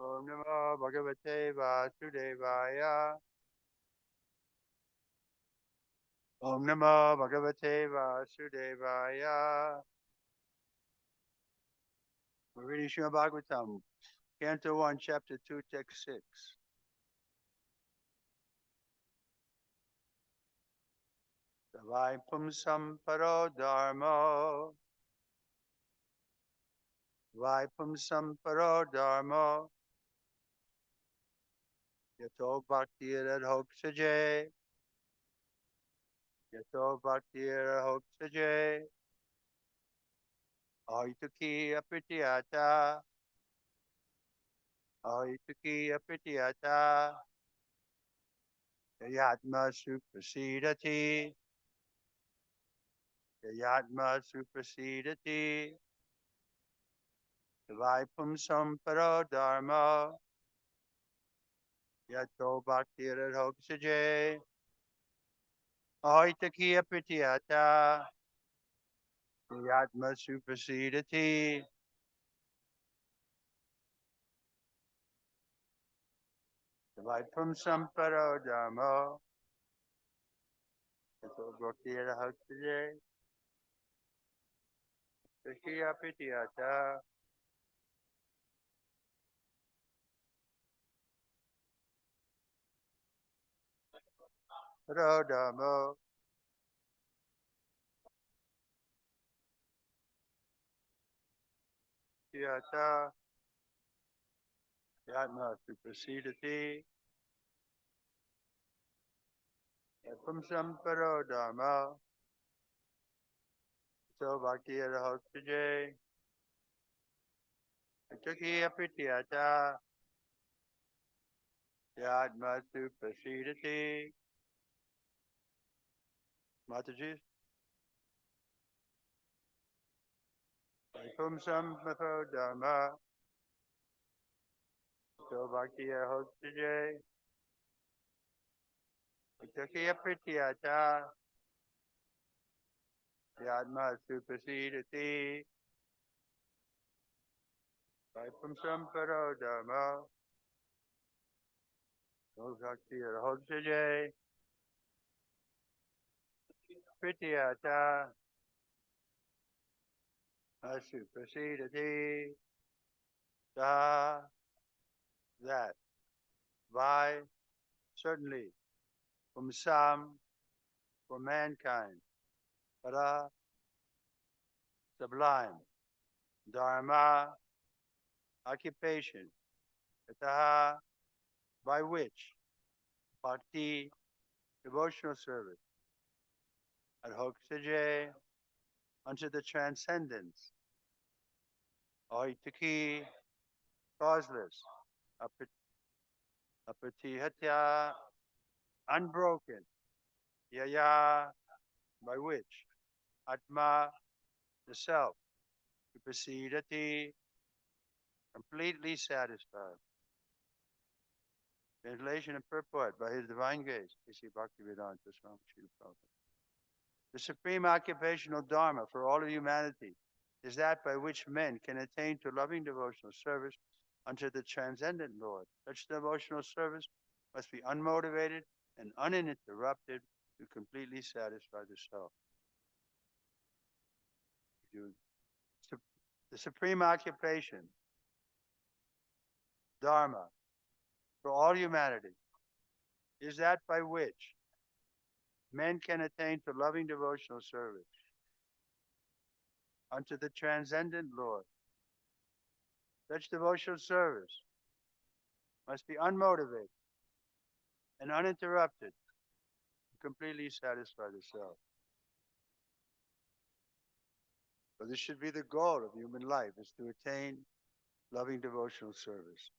Om Namo Bhagavate Vasudevaya. Om Namo Bhagavate Vasudevaya. We're reading Srimad Bhagavatam, Canto 1, Chapter 2, Text 6. Savai Pumsam Paro Dharma. Savai Pumsam Paro Dharma. Yato Bhakti Radhoksaje. Yato Bhakti Radhoksaje. Aituki Apritiyata. Aituki Apritiyata. Yatma Suprasidati. Yatma Suprasidati. Vaipum Samparo Dharma. Yato Bhakti Radhoksaje. Aitaki Apritiyata. Yatma Suprasidati. Vaipum Samparo Dharma. Yato Bhakti Radhoksaje. Yataki Apritiyata. Paro Dharma. Yata. Yatma Suprasidati. Vaipum Samparo Dharma. So Bhakti Radhoksaje. Yataki Apritiyata. Yatma Suprasidati. Mataji. Vaipum Samparo Dharma. So Bhakti Radhoksaje. Yataki Apritiyata. Yatma Suprasidati. Vaipum Samparo Dharma. So Bhakti Radhoksaje. Pritiyata. Asuprasidati. That Why? Certainly, from some, for mankind, para, sublime, dharma, occupation, yataha, by which, bhakti, devotional service, adhoksajay, unto the transcendence, oitaki, causeless, apatihatya, unbroken, yaya, by which, atma, the self, upasidati, completely satisfied. Translation and purport by His Divine Grace, A.C. Bhaktivedanta Swami Srila Prabhupada. The supreme occupational dharma for all of humanity is that by which men can attain to loving devotional service unto the transcendent Lord. Such devotional service must be unmotivated and uninterrupted to completely satisfy the self. The supreme occupation, dharma, for all humanity is that by which men can attain to loving devotional service unto the transcendent Lord. Such devotional service must be unmotivated and uninterrupted to completely satisfy the self. So this should be the goal of human life, is to attain loving devotional service.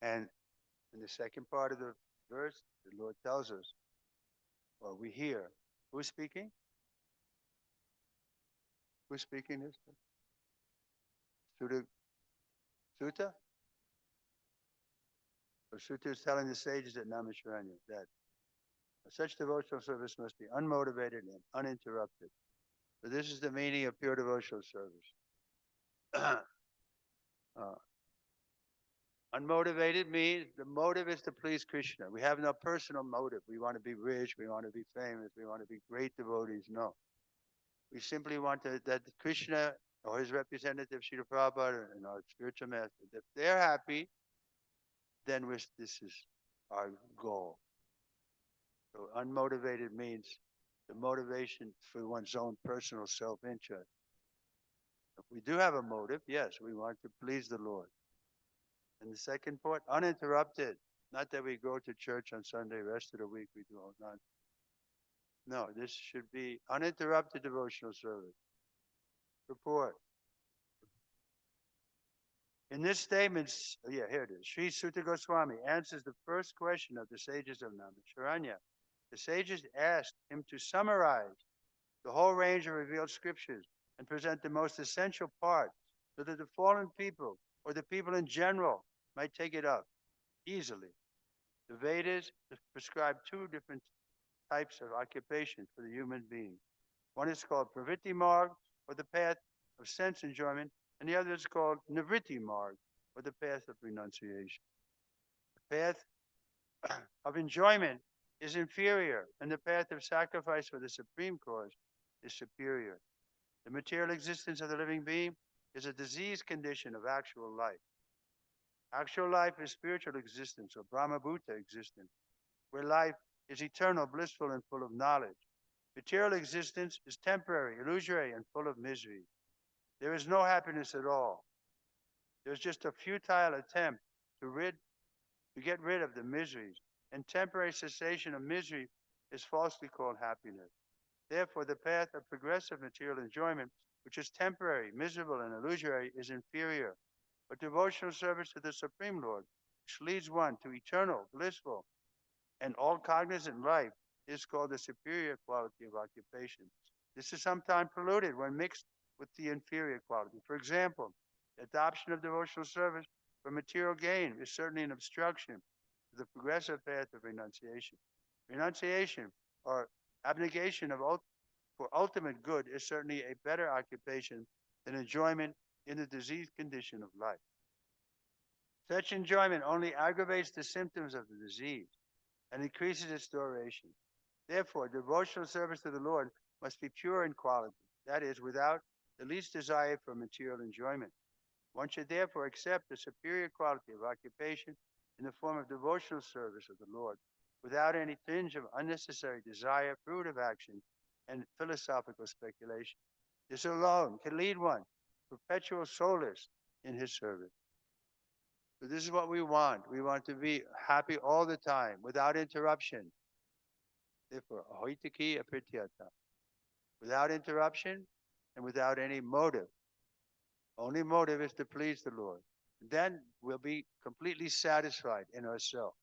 And in the second part of the verse, the Lord tells us, or we hear, who's speaking? Who's speaking this? Sutta? So Sutta is telling the sages at Namaskharanya that such devotional service must be unmotivated and uninterrupted. So this is the meaning of pure devotional service. Unmotivated means the motive is to please Krishna. We have no personal motive. We want to be rich, we want to be famous, we want to be great devotees. No. We simply want that Krishna or his representative, Srila Prabhupada, and our spiritual master, if they're happy, then this is our goal. So unmotivated means the motivation for one's own personal self-interest. If we do have a motive, yes, we want to please the Lord. And the second point, uninterrupted. Not that we go to church on Sunday, rest of the week we do all none. No, this should be uninterrupted devotional service. Report. In this statement, here it is. Sri Sutta Goswami answers the first question of the sages of Namaskharanya. The sages asked him to summarize the whole range of revealed scriptures and present the most essential part so that the fallen people or the people in general might take it up easily. The Vedas prescribe two different types of occupation for the human being. One is called pravritti marg, or the path of sense enjoyment, and the other is called nivritti marg, or the path of renunciation. The path of enjoyment is inferior, and the path of sacrifice for the supreme cause is superior. The material existence of the living being is a diseased condition of actual life. Actual life is spiritual existence, or Brahmabhuta existence, where life is eternal, blissful, and full of knowledge. Material existence is temporary, illusory, and full of misery. There is no happiness at all. There's just a futile attempt to get rid of the miseries, and temporary cessation of misery is falsely called happiness. Therefore, the path of progressive material enjoyment, which is temporary, miserable, and illusory, is inferior. But devotional service to the Supreme Lord, which leads one to eternal, blissful, and all-cognizant life, is called the superior quality of occupation. This is sometimes polluted when mixed with the inferior quality. For example, the adoption of devotional service for material gain is certainly an obstruction to the progressive path of renunciation. Renunciation, or abnegation for ultimate good, is certainly a better occupation than enjoyment in the diseased condition of life. Such enjoyment only aggravates the symptoms of the disease and increases its duration. Therefore, devotional service to the Lord must be pure in quality, that is, without the least desire for material enjoyment. One should therefore accept the superior quality of occupation in the form of devotional service of the Lord, without any tinge of unnecessary desire, fruitive action, and philosophical speculation. This alone can lead one to perpetual solace in his service. So this is what we want. We want to be happy all the time, without interruption. Therefore, ahoitaki aprityata, without interruption and without any motive. Only motive is to please the Lord. Then we'll be completely satisfied in ourselves.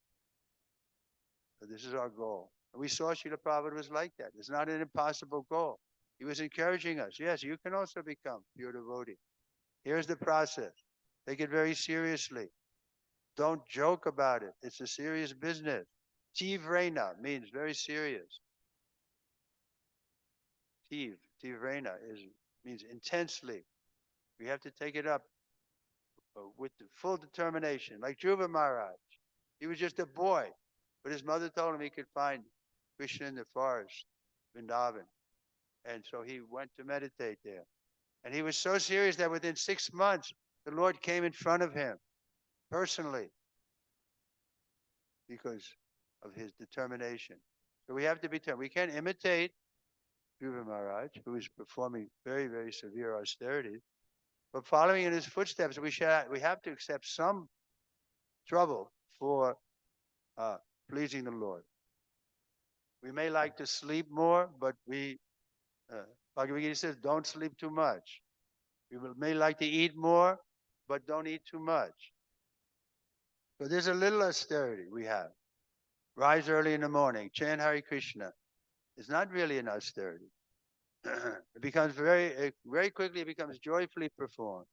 So this is our goal. And we saw Srila Prabhupada was like that. It's not an impossible goal. He was encouraging us. Yes, you can also become pure devotee. Here's the process. Take it very seriously. Don't joke about it. It's a serious business. Tivrena means very serious. Tivrena means intensely. We have to take it up with the full determination. Like Dhruva Maharaj. He was just a boy, but his mother told him he could find Krishna in the forest, Vrindavan. And so he went to meditate there. And he was so serious that within 6 months, the Lord came in front of him personally because of his determination. So we have to be determined. We can't imitate Dhruva Maharaj, who is performing very, very severe austerities, but following in his footsteps, we have to accept some trouble for pleasing the Lord. We may like to sleep more, but Bhagavad Gita says, don't sleep too much. We may like to eat more, but don't eat too much. So there's a little austerity we have. Rise early in the morning, chant Hare Krishna. It's not really an austerity. It becomes very quickly, it becomes joyfully performed.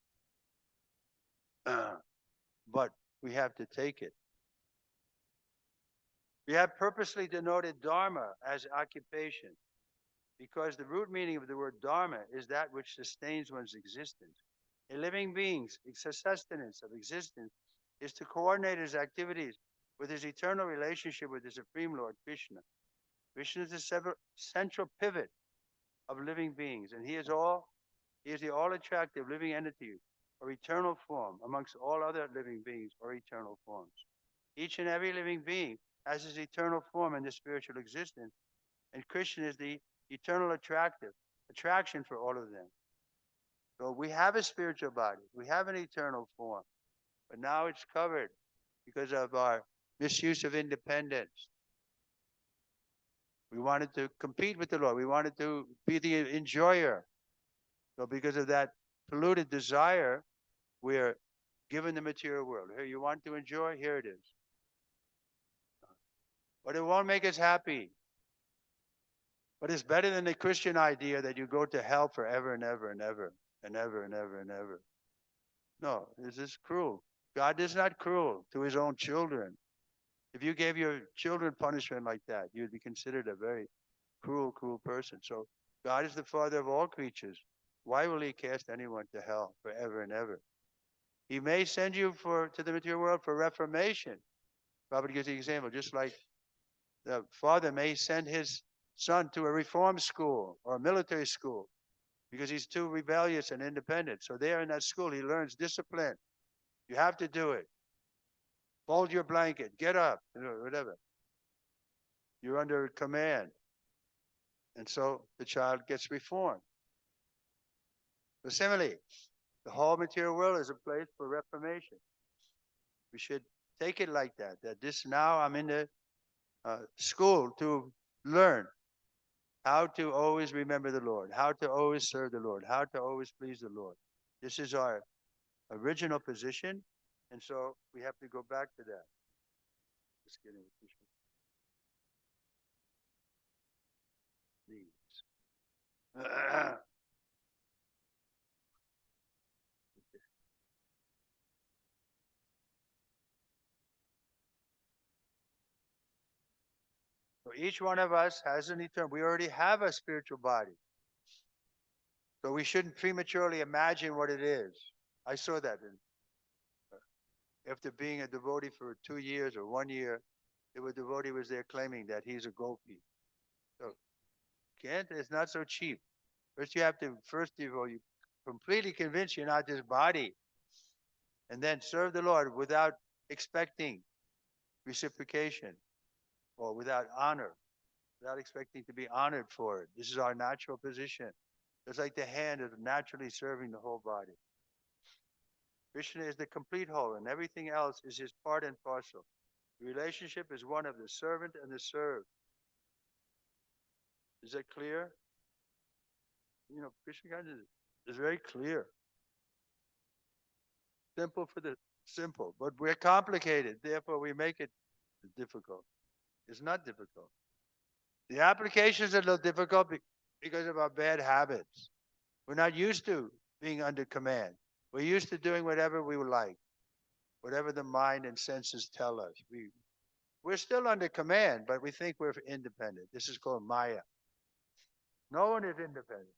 But we have to take it. We have purposely denoted dharma as occupation because the root meaning of the word dharma is that which sustains one's existence. A living being's sustenance of existence is to coordinate his activities with his eternal relationship with the Supreme Lord Krishna. Krishna is the central pivot of living beings, and he is the all-attractive living entity or eternal form amongst all other living beings or eternal forms. Each and every living being has his eternal form in the spiritual existence, and Krishna is the eternal attraction for all of them. So we have a spiritual body, we have an eternal form, but now it's covered because of our misuse of independence. We wanted to compete with the Lord. We wanted to be the enjoyer. So because of that polluted desire, we're given the material world. Here, you want to enjoy? Here it is. But it won't make us happy. But it's better than the Christian idea that you go to hell forever and ever and ever and ever and ever and ever. No, this is cruel. God is not cruel to his own children. If you gave your children punishment like that, you'd be considered a very cruel, cruel person. So God is the father of all creatures. Why will he cast anyone to hell forever and ever? He may send you to the material world for reformation. Prabhupada gives the example, just like the father may send his son to a reform school or a military school because he's too rebellious and independent. So there in that school, he learns discipline. You have to do it. Fold your blanket, get up, whatever. You're under command. And so the child gets reformed. So similarly, the whole material world is a place for reformation. We should take it like that, now I'm in the school to learn how to always remember the Lord, how to always serve the Lord, how to always please the Lord. This is our original position, and so we have to go back to that. Just kidding. So each one of us has an eternal. We already have a spiritual body. So we shouldn't prematurely imagine what it is. I saw that after being a devotee for 2 years or 1 year, the devotee was there claiming that he's a gopi. So it's not so cheap. First of all, you completely convince you're not this body. And then serve the Lord without expecting reciprocation or without honor, without expecting to be honored for it. This is our natural position. It's like the hand is naturally serving the whole body. Krishna is the complete whole, and everything else is his part and parcel. The relationship is one of the servant and the served. Is that clear? Krishna consciousness is very clear. Simple for the simple, but we're complicated. Therefore, we make it difficult. It's not difficult. The application is a little difficult because of our bad habits. We're not used to being under command. We're used to doing whatever we would like, whatever the mind and senses tell us. We're still under command, but we think we're independent. This is called Maya. No one is independent.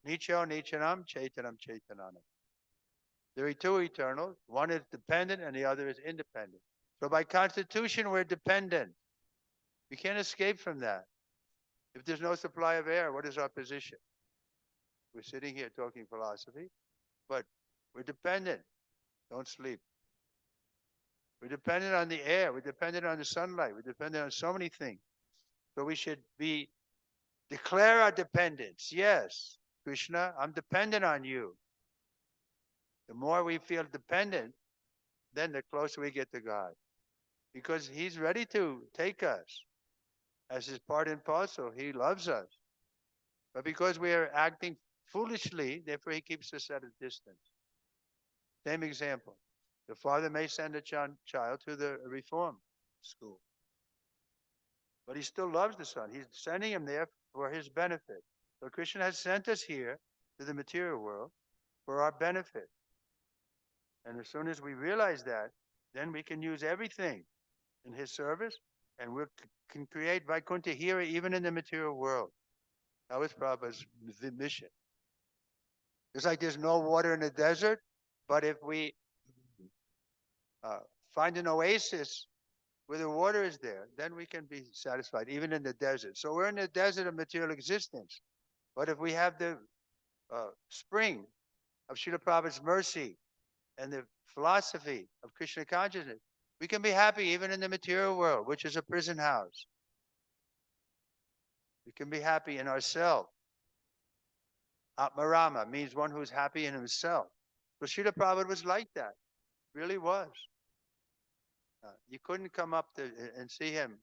Nicho Nichanam, Chaitanam Chaitananam. There are two eternals. One is dependent and the other is independent. So by constitution, we're dependent. We can't escape from that. If there's no supply of air, what is our position? We're sitting here talking philosophy, but we're dependent. Don't sleep. We're dependent on the air. We're dependent on the sunlight. We're dependent on so many things. So we should declare our dependence. Yes, Krishna, I'm dependent on you. The more we feel dependent, then the closer we get to God. Because he's ready to take us as his part and parcel. He loves us. But because we are acting foolishly, therefore he keeps us at a distance. Same example. The father may send a child to the reform school. But he still loves the son. He's sending him there for his benefit. So Krishna has sent us here to the material world for our benefit. And as soon as we realize that, then we can use everything in his service, and we can create Vaikuntha here, even in the material world. That was Prabhupada's mission. It's like there's no water in the desert, but if we find an oasis where the water is there, then we can be satisfied, even in the desert. So we're in the desert of material existence. But if we have the spring of Srila Prabhupada's mercy and the philosophy of Krishna consciousness, we can be happy even in the material world, which is a prison house. We can be happy in ourselves. Atmarama means one who's happy in himself. So Srila Prabhupada was like that, really was. You couldn't come up and see him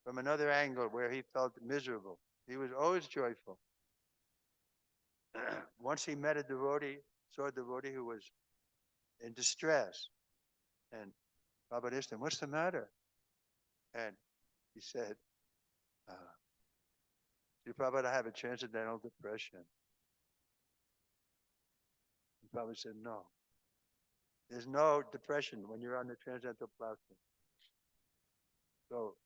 from another angle where he felt miserable. He was always joyful. Once he met a devotee, saw a devotee who was in distress. And Prabhupada asked him, "What's the matter?" And he said, Prabhupada, I have a transcendental depression. And Prabhupada said, no. There's no depression when you're on the transcendental platform. So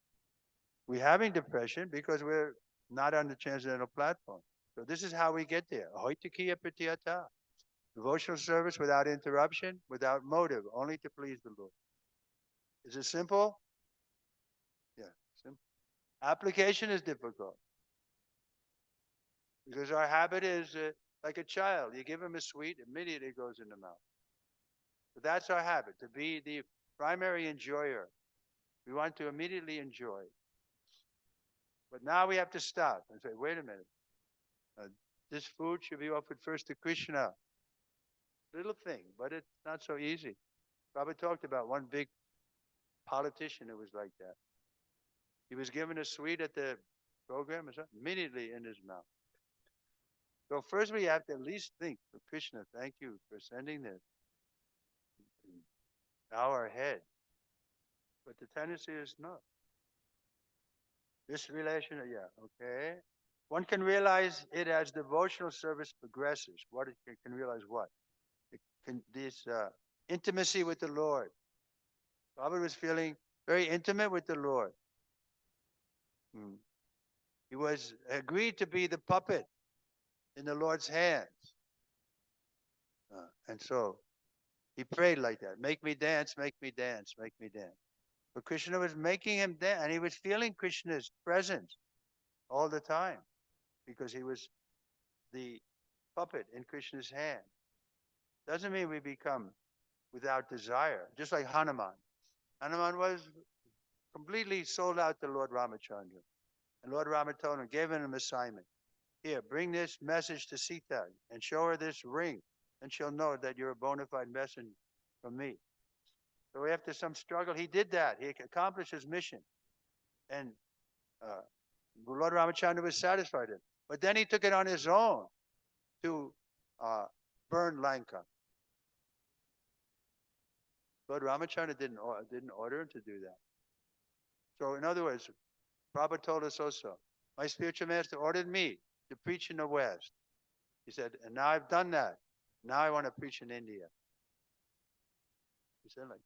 we're having depression because we're not on the transcendental platform. So this is how we get there. Ahoitakiya pratiyata. Devotional service without interruption, without motive, only to please the Lord. Is it simple? Yeah, simple. Application is difficult. Because our habit is like a child. You give him a sweet, immediately it goes in the mouth. But that's our habit, to be the primary enjoyer. We want to immediately enjoy. But now we have to stop and say, wait a minute. This food should be offered first to Krishna. Little thing, but it's not so easy. Prabhupada talked about one big politician who was like that. He was given a sweet at the program or something, immediately in his mouth. So first we have to at least think, Krishna, thank you for sending this. Bow our head. But the tendency is not. This relation, yeah, okay. One can realize it as devotional service progresses. What it can realize what? This intimacy with the Lord. Prabhupada was feeling very intimate with the Lord. He was agreed to be the puppet in the Lord's hands. And so he prayed like that. Make me dance, make me dance, make me dance. But Krishna was making him dance, and he was feeling Krishna's presence all the time because he was the puppet in Krishna's hand. Doesn't mean we become without desire, just like Hanuman. Hanuman was completely sold out to Lord Ramachandra. And Lord Ramachandra gave him an assignment. Here, bring this message to Sita and show her this ring, and she'll know that you're a bona fide messenger from me. So after some struggle, he did that. He accomplished his mission. And uh, Lord Ramachandra was satisfied with it. But then he took it on his own to uh, burn Lanka. Lord Ramachandra didn't order him to do that. So in other words, Prabhupada told us also, my spiritual master ordered me to preach in the West. He said, and now I've done that. Now I want to preach in India. He said, like,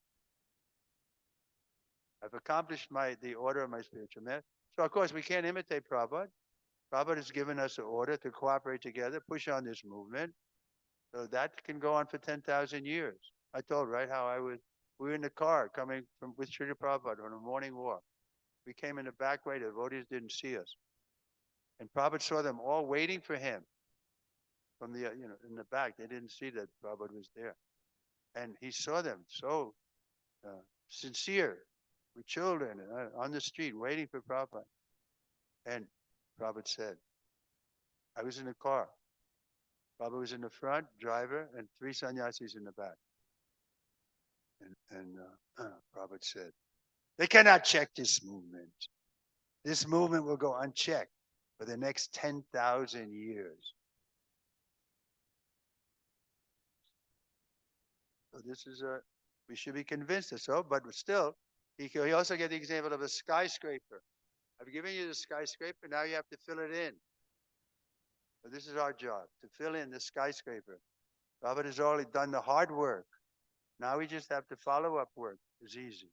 I've accomplished the order of my spiritual master. So of course we can't imitate Prabhupada. Prabhupada has given us an order to cooperate together, push on this movement. So that can go on for 10,000 years. I told, right, we were in the car coming with Srila Prabhupada on a morning walk. We came in the back way, the devotees didn't see us. And Prabhupada saw them all waiting for him from the, in the back. They didn't see that Prabhupada was there. And he saw them so sincere, with children on the street waiting for Prabhupada. And Prabhupada said, I was in the car. Prabhupada was in the front, driver, and 3 sannyasis in the back. And Prabhupada said, they cannot check this movement. This movement will go unchecked for the next 10,000 years. So this is we should be convinced of so, but still, he also gave the example of a skyscraper. I've given you the skyscraper, now you have to fill it in. So this is our job, to fill in the skyscraper. Prabhupada has already done the hard work. Now we just have to follow-up work. It's easy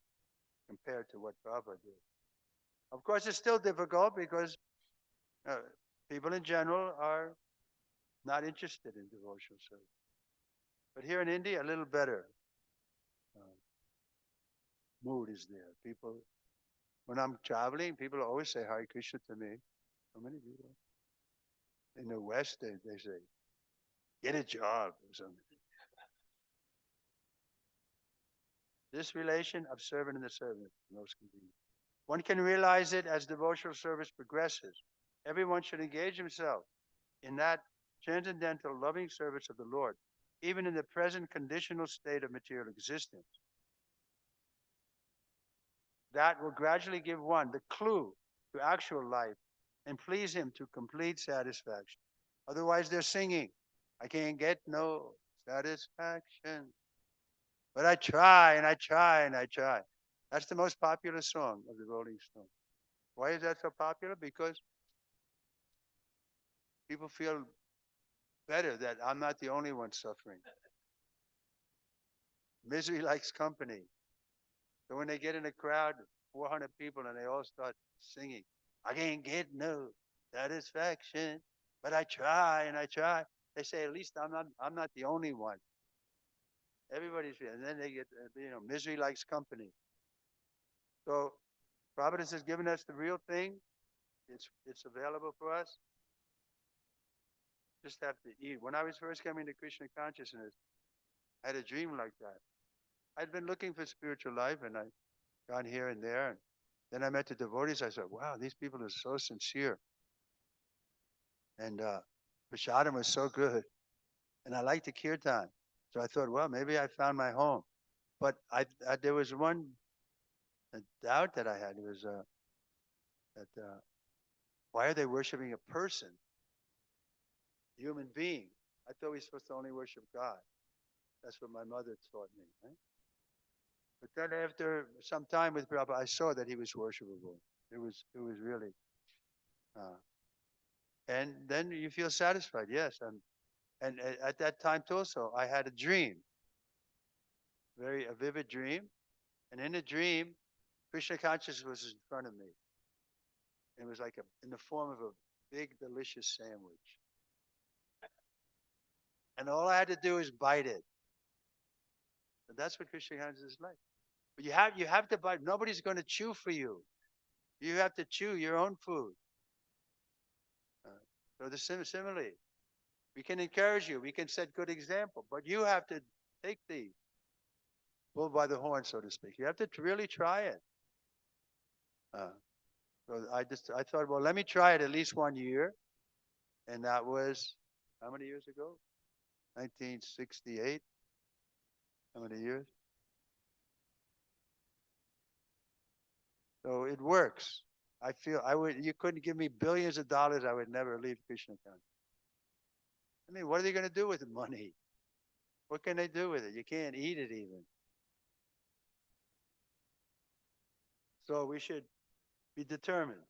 compared to what Prabhupada did. Of course, it's still difficult because people in general are not interested in devotional service. But here in India, a little better mood is there. People, when I'm traveling, people always say Hare Krishna to me. How many people? In the West, they say, get a job or something. This relation of servant and the servant is most convenient. One can realize it as devotional service progresses. Everyone should engage himself in that transcendental loving service of the Lord, even in the present conditional state of material existence. That will gradually give one the clue to actual life and please him to complete satisfaction. Otherwise, they're singing, I can't get no satisfaction. But I try and I try and I try. That's the most popular song of the Rolling Stones. Why is that so popular? Because people feel better that I'm not the only one suffering. Misery likes company. So when they get in a crowd, 400 people, and they all start singing, I can't get no satisfaction, but I try and I try. They say, at least I'm not the only one. Everybody's, and then they get, misery likes company. So Providence has given us the real thing. It's available for us. Just have to eat. When I was first coming to Krishna consciousness, I had a dream like that. I'd been looking for spiritual life, and I'd gone here and there. And then I met the devotees. I said, wow, these people are so sincere. And Prashadam was so good. And I liked the kirtan. So I thought, well, maybe I found my home. But there was one doubt that I had. It was why are they worshiping a person, a human being? I thought we were supposed to only worship God. That's what my mother taught me. Right? But then after some time with Prabhupada, I saw that he was worshipable. It was really, and then you feel satisfied. Yes, and at that time too, also I had a dream, a vivid dream, and in the dream, Krishna consciousness was in front of me. It was like in the form of a big, delicious sandwich, and all I had to do is bite it. And that's what Krishna consciousness is like. But you have to bite. Nobody's going to chew for you. You have to chew your own food. So similarly, we can encourage you. We can set good example, but you have to take the bull by the horn, so to speak. You have to really try it. Uh, so I thought, well, let me try it at least 1 year, and that was how many years ago? 1968. How many years? So it works. I feel I would. You couldn't give me billions of dollars. I would never leave Krishna consciousness. I mean, what are they going to do with the money? What can they do with it? You can't eat it even. So we should be determined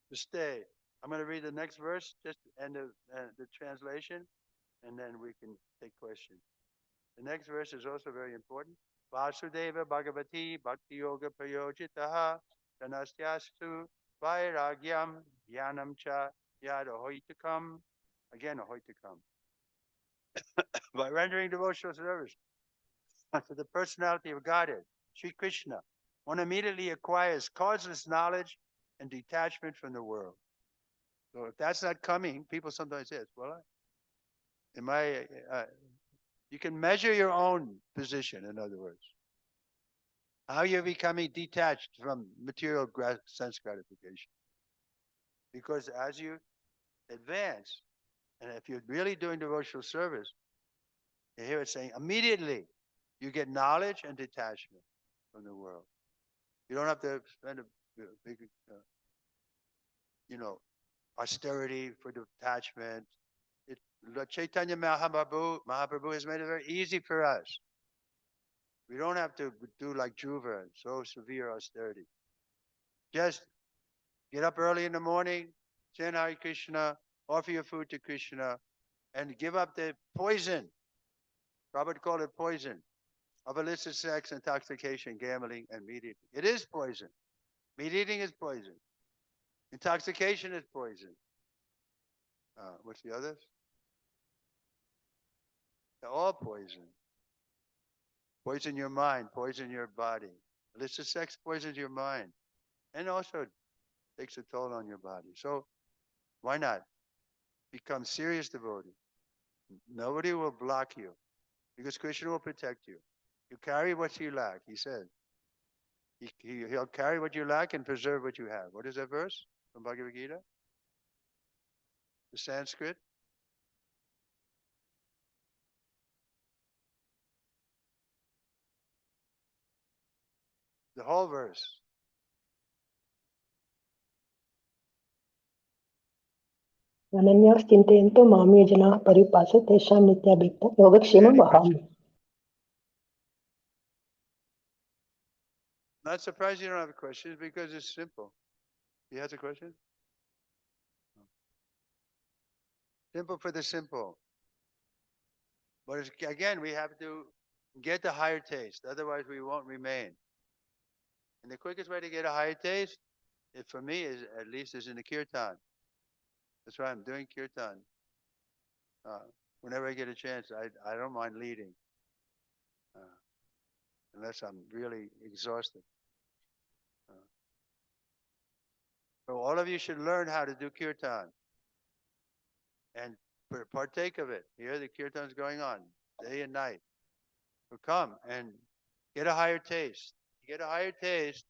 to stay. I'm going to read the next verse, just end the translation, and then we can take questions. The next verse is also very important. Vasudeva Bhagavati Bhakti Yoga Prayojitaha Janastyastu Vairagyam Jnanam Cha Yad Ahoitakam. Again, Ahoitakam. By rendering devotional service to the personality of Godhead, Sri Krishna, one immediately acquires causeless knowledge and detachment from the world. So if that's not coming, people sometimes say, well, am I, you can measure your own position, in other words. How you're becoming detached from material sense gratification. Because as you advance, and if you're really doing devotional service, you hear it saying immediately you get knowledge and detachment from the world. You don't have to spend a big, you know, austerity for detachment. Chaitanya Mahaprabhu has made it very easy for us. We don't have to do like Dhruva, so severe austerity. Just get up early in the morning, chant Hare Krishna, offer your food to Krishna, and give up the poison. Robert called it poison of illicit sex, intoxication, gambling, and meat eating. It is poison. Meat eating is poison. Intoxication is poison. What's the others? They're all poison. Poison your mind, poison your body. Illicit sex poisons your mind, and also takes a toll on your body. So why not become serious devotee? Nobody will block you because Krishna will protect you. You carry what you lack, he said. He'll carry what you lack and preserve what you have. What is that verse from Bhagavad Gita? The Sanskrit? The whole verse. अनन्याः चिन्तयन्तो मां ये जनाः परिपासते तेषां नित्याभियुक्तं योगक्षेमं वहामि. Not surprised you don't have questions because it's simple. He has a question? Simple for the simple. But again, we have to get the higher taste. Otherwise, we won't remain. And the quickest way to get a higher taste, for me, is at least is in the kirtan. That's why I'm doing kirtan. Whenever I get a chance, I don't mind leading, unless I'm really exhausted. So all of you should learn how to do kirtan and partake of it. Here, the kirtan's going on day and night. So come and get a higher taste. Get a higher taste,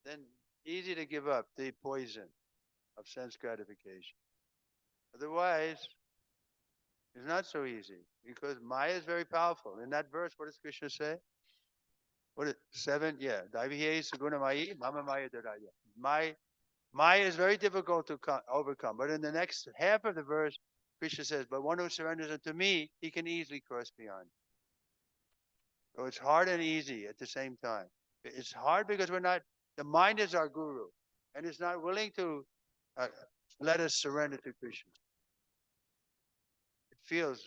then easy to give up the poison of sense gratification. Otherwise, it's not so easy because Maya is very powerful. In that verse, what does Krishna say? What is 7? Yeah. Daivihe Saguna Mayi, Mama Maya Dadaya. Maya is very difficult to overcome. But in the next half of the verse, Krishna says, but one who surrenders unto me, he can easily cross beyond. So it's hard and easy at the same time. It's hard because the mind is our guru, and it's not willing to let us surrender to Krishna. It feels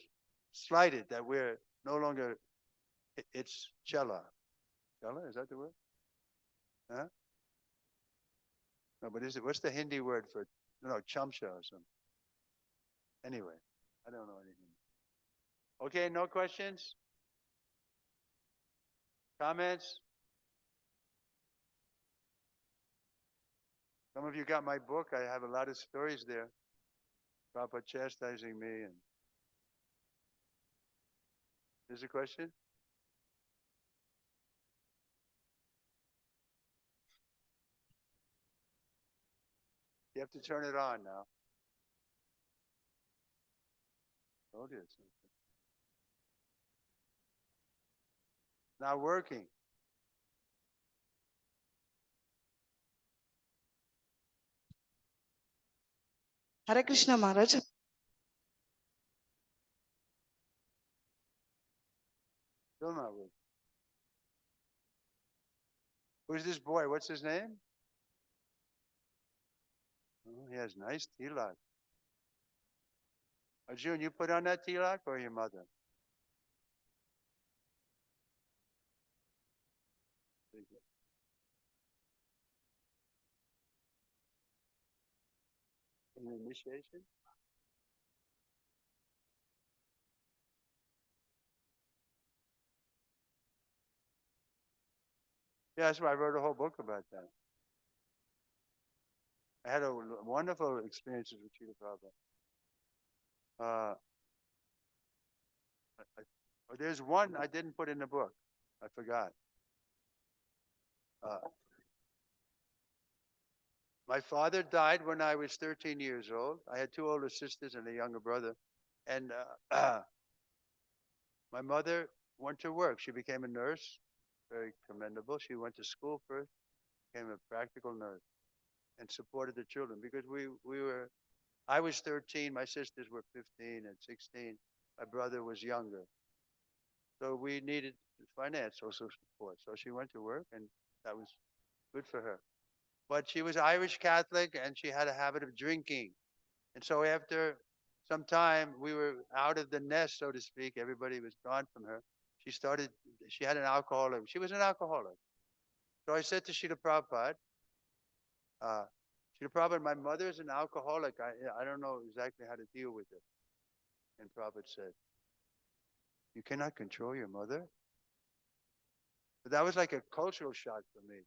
slighted that we're no longer, it's chela. Chela, is that the word? Huh? No, but what's the Hindi word for, chamcha or something? Anyway, I don't know anything. Okay, no questions? Comments? Some of you got my book. I have a lot of stories there. Prabhupada chastising me. And there's a question? There's a question. You have to turn it on now. Told you it's not working. Hare Krishna Maharaj. Still not working. Who's this boy? What's his name? Oh, he has nice tilak. Arjun, you put on that tilak or your mother? In the initiation? Yeah, that's why I wrote a whole book about that. I had a wonderful experiences with Srila Prabhupada. There's one I didn't put in the book. I forgot. Uh, my father died when I was 13 years old. I had two older sisters and a younger brother. And my mother went to work. She became a nurse, very commendable. She went to school first, became a practical nurse, and supported the children because I was 13, my sisters were 15 and 16. My brother was younger. So we needed financial support. So she went to work, and that was good for her. But she was Irish Catholic, and she had a habit of drinking. And so after some time, we were out of the nest, so to speak. Everybody was gone from her. She had an alcoholic. She was an alcoholic. So I said to Srila Prabhupada, uh, Srila Prabhupada, my mother is an alcoholic. I don't know exactly how to deal with it. And Prabhupada said, you cannot control your mother? But that was like a cultural shock for me.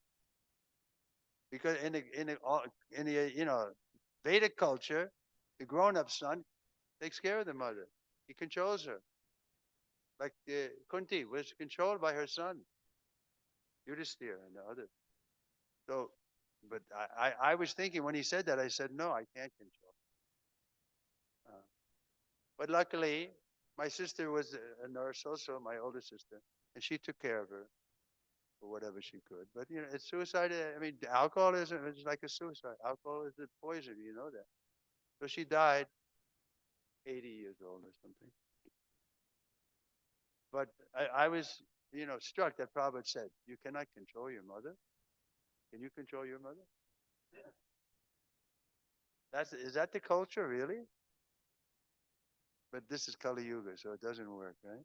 Because in the Vedic culture, the grown-up son takes care of the mother. He controls her. Like Kunti was controlled by her son, Yudhisthira and the others. So, but I was thinking when he said that, I said, no, I can't control. But luckily, my sister was a nurse also, my older sister, and she took care of her for whatever she could. But it's suicide. I mean, alcoholism is like a suicide. Alcohol is a poison. You know that. So she died 80 years old or something. But I was, struck that Prabhupada said, you cannot control your mother. Can you control your mother? Is that the culture, really? But this is Kali Yuga, so it doesn't work, right?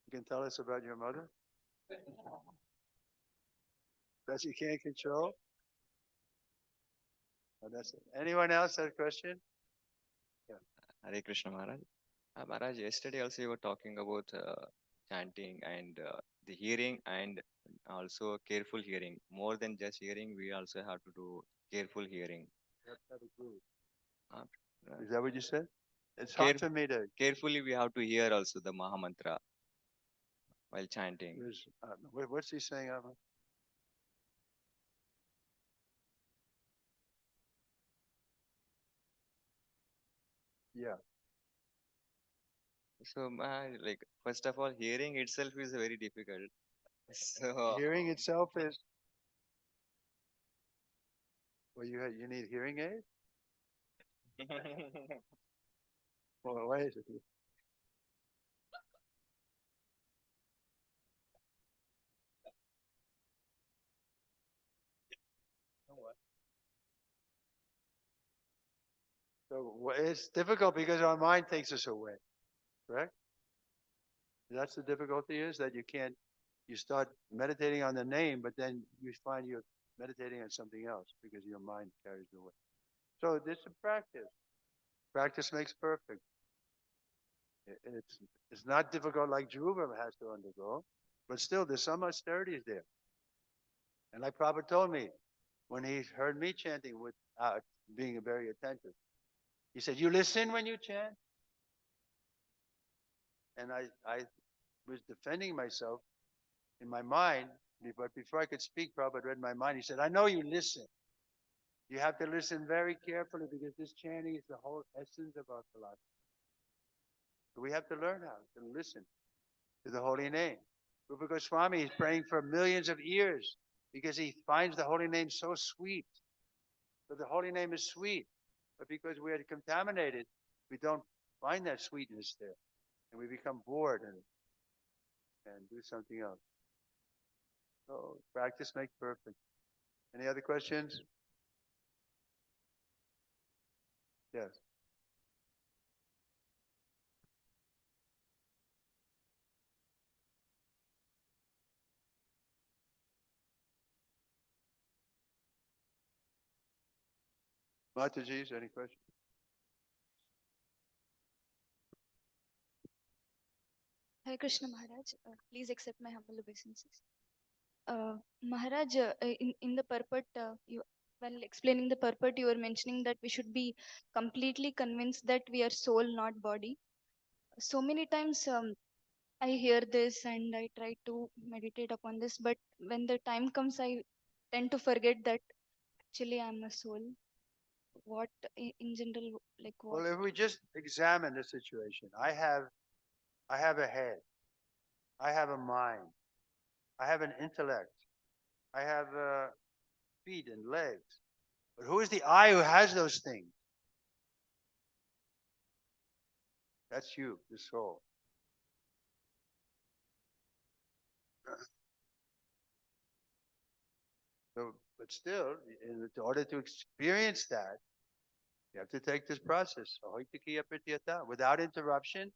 You can tell us about your mother? That you can't control? Oh, that's it. Anyone else have a question? Hare Krishna Maharaj. Maharaj, yesterday also you were talking about chanting and the hearing and also careful hearing. More than just hearing, we also have to do careful hearing. You have to have a group. Uh, Is that what you said? It's hard for me to. Carefully, we have to hear also the Maha Mantra while chanting. What's he saying? Amma? Yeah. So, like first of all, hearing itself is very difficult. So, Hearing itself is. Well, you need hearing aid. Well, why is it? So it's difficult because our mind takes us away, correct? That's the difficulty is that you start meditating on the name, but then you find you're meditating on something else because your mind carries you away. So this is practice. Practice makes perfect. It's not difficult like Dhruva has to undergo, but still there's some austerities there. And like Prabhupada told me, when he heard me chanting with being very attentive, he said, "You listen when you chant." And I was defending myself in my mind But before I could speak, Prabhupada read my mind. He said, I know you listen. You have to listen very carefully because this chanting is the whole essence of our philosophy. So we have to learn how to listen to the holy name. Rupa Goswami is praying for millions of years because he finds the holy name so sweet. So the holy name is sweet, but because we are contaminated, we don't find that sweetness there. And we become bored and do something else. So practice makes perfect. Any other questions? Yes. Mataji's, any questions? Hare Krishna Maharaj, please accept my humble obeisances. Maharaj, in the purport, while explaining the purport, you were mentioning that we should be completely convinced that we are soul, not body. So many times I hear this and I try to meditate upon this, but when the time comes, I tend to forget that actually I'm a soul. What in general, like what? Well, if we just examine the situation, I have a head, I have a mind, I have an intellect, I have feet and legs. But who is the I who has those things? That's you, the soul. So, but still, in order to experience that, you have to take this process without interruption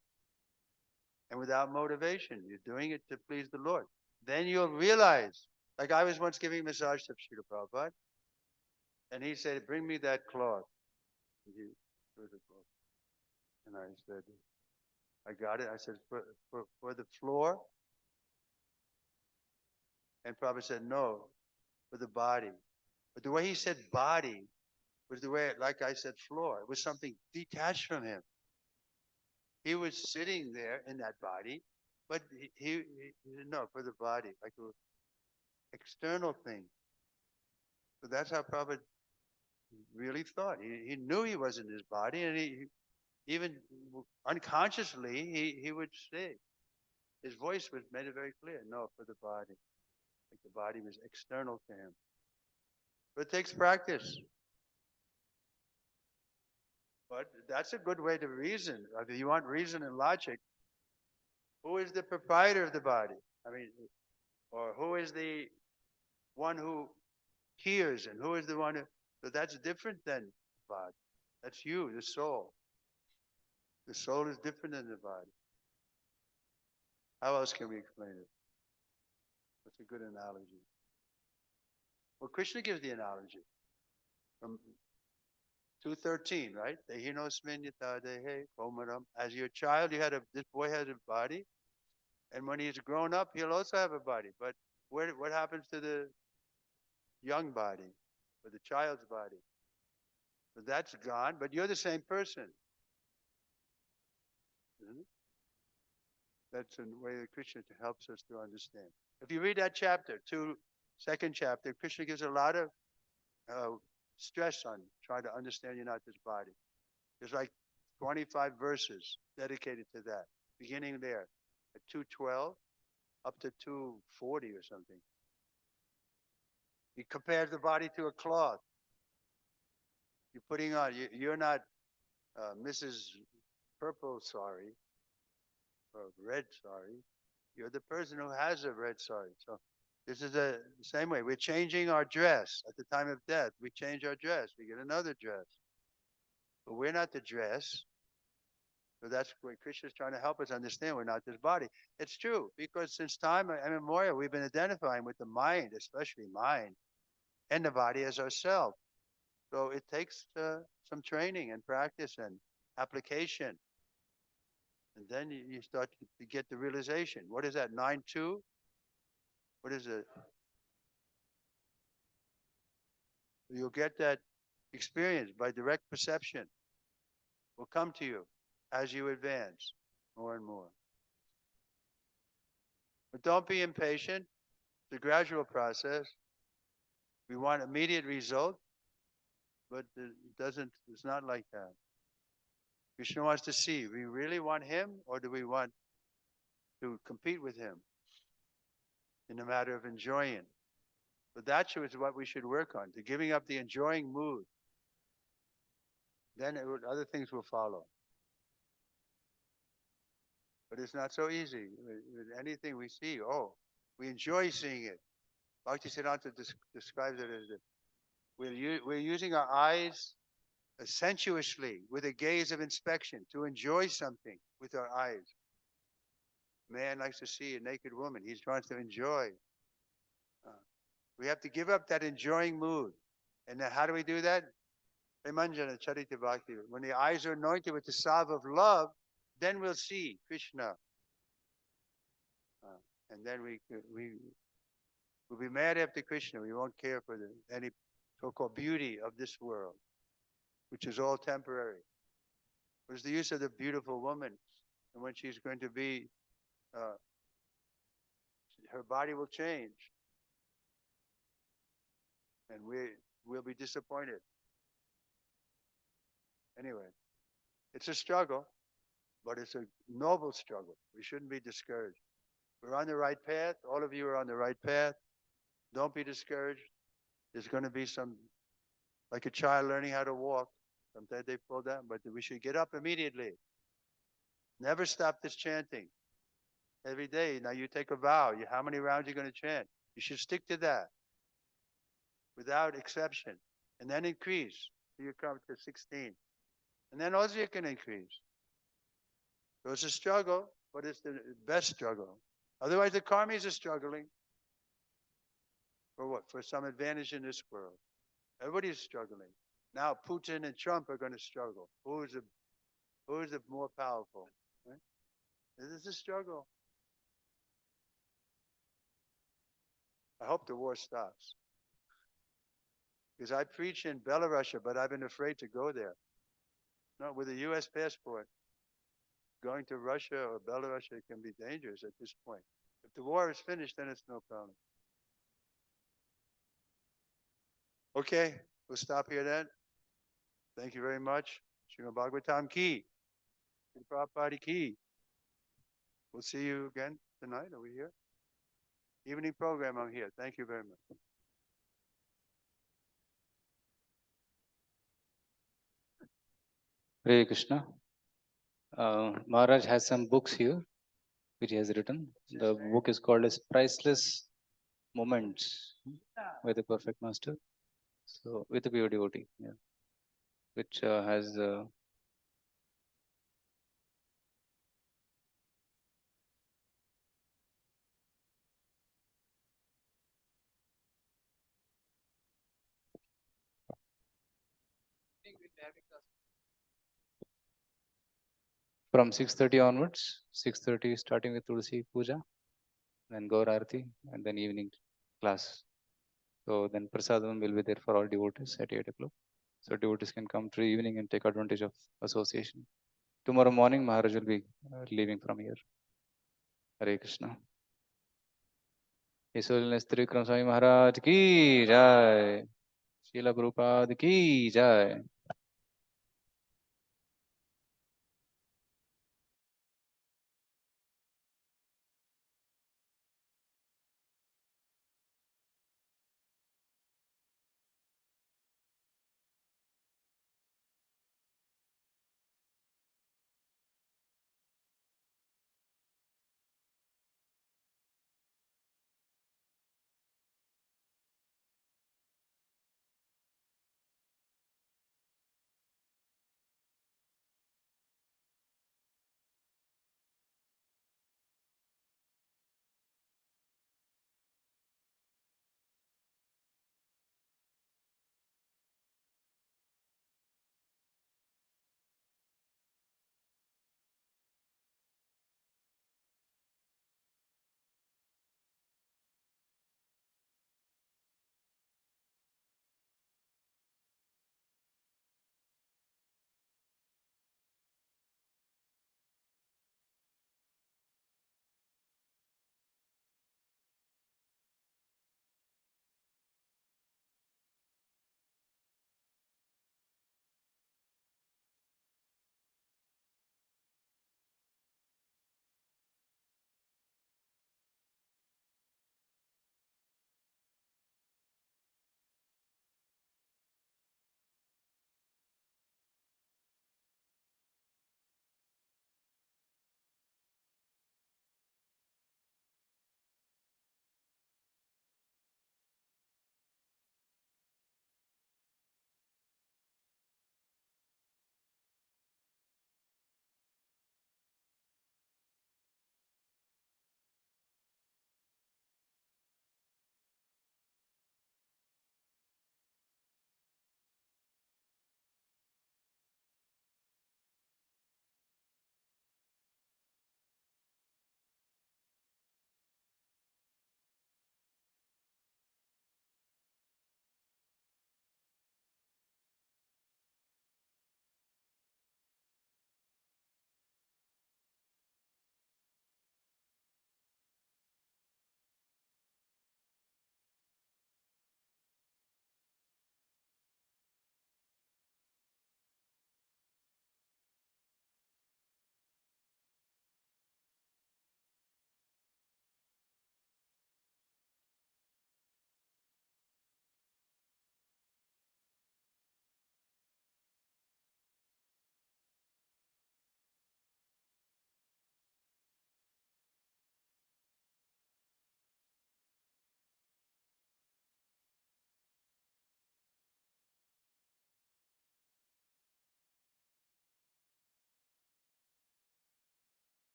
and without motivation. You're doing it to please the Lord. Then you'll realize, like I was once giving massage to Srila Prabhupada, and he said, bring me that cloth. And he threw the cloth. And I said, I got it. I said, for the floor? And Prabhupada said, no, for the body. But the way he said body was the way, like I said, floor. It was something detached from him. He was sitting there in that body, but he no, for the body, like an external thing. So that's how Prabhupada really thought. He knew he wasn't his body, and he even unconsciously he would say, his voice was made it very clear. No, for the body, like the body was external to him. But it takes practice. But that's a good way to reason. If you want reason and logic, who is the proprietor of the body? I mean, or who is the one who hears and who is the one who, so that's different than the body. That's you, the soul. The soul is different than the body. How else can we explain it? What's a good analogy? Well, Krishna gives the analogy from 2:13, right? As your child, this boy has a body, and when he's grown up, he'll also have a body. But what happens to the young body or the child's body? So that's gone, but you're the same person. That's a way that Krishna helps us to understand. If you read that chapter, second chapter, Krishna gives a lot of stress on trying to understand you're not this body. There's like 25 verses dedicated to that, beginning there at 2:12 up to 2:40 or something. He compares the body to a cloth. You're putting on, you're not Mrs. Purple Sorry or Red Sorry. You're the person who has a red sari. So this is the same way. We're changing our dress at the time of death. We change our dress. We get another dress. But we're not the dress. So that's what Krishna is trying to help us understand. We're not this body. It's true, because since time immemorial, we've been identifying with the mind, especially mind, and the body as ourselves. So it takes some training and practice and application. And then you start to get the realization. What is that, 9-2? What is it? You'll get that experience by direct perception. Will come to you as you advance more and more. But don't be impatient. a gradual process. We want immediate result, but it's not like that. Krishna wants to see, we really want him, or do we want to compete with him in the matter of enjoying? But that is what we should work on, to giving up the enjoying mood. Then other things will follow. But it's not so easy. With anything we see, we enjoy seeing it. Bhaktisiddhanta describes it as we're using our eyes sensuously with a gaze of inspection to enjoy something with our eyes. Man likes to see a naked woman. He wants to enjoy. We have to give up that enjoying mood. And then how do we do that? Premanjana Charita Bhakti. When the eyes are anointed with the salve of love, then we'll see Krishna. And then we'll be mad after Krishna. We won't care for any so-called beauty of this world, which is all temporary. What is the use of the beautiful woman? And when she's going to be, her body will change. And we'll be disappointed. Anyway, it's a struggle, but it's a noble struggle. We shouldn't be discouraged. We're on the right path. All of you are on the right path. Don't be discouraged. There's going to be like a child learning how to walk. Sometimes they fall down, but we should get up immediately. Never stop this chanting. Every day. Now you take a vow. How many rounds are you going to chant? You should stick to that without exception. And then increase till you come to 16. And then also you can increase. So it's a struggle, but it's the best struggle. Otherwise the karmis are struggling. For what? For some advantage in this world. Everybody's struggling. Now Putin and Trump are going to struggle. Who is the more powerful? Right? This is a struggle. I hope the war stops. Because I preach in Belarus, but I've been afraid to go there. No, with a U.S. passport, going to Russia or Belarus can be dangerous at this point. If the war is finished, then it's no problem. Okay, we'll stop here then. Thank you very much. Srimad Bhagavatam ki. Prabhupada ki. We'll see you again tonight. Are we here? Evening program, I'm here. Thank you very much. Hare Krishna. Maharaj has some books here which he has written. The book is called as Priceless Moments by the Perfect Master. So with the pure devotee, yeah, which has from 6:30 onwards. 6:30 starting with Tulsi Puja, then Gaur Arati, and then evening class. So then Prasadam will be there for all devotees at 8 o'clock. So devotees can come to evening and take advantage of association. Tomorrow morning, Maharaj will be leaving from here. Hare Krishna. His Holiness Trikram Swami Maharaj ki jai. Srila Prabhupada ki jai.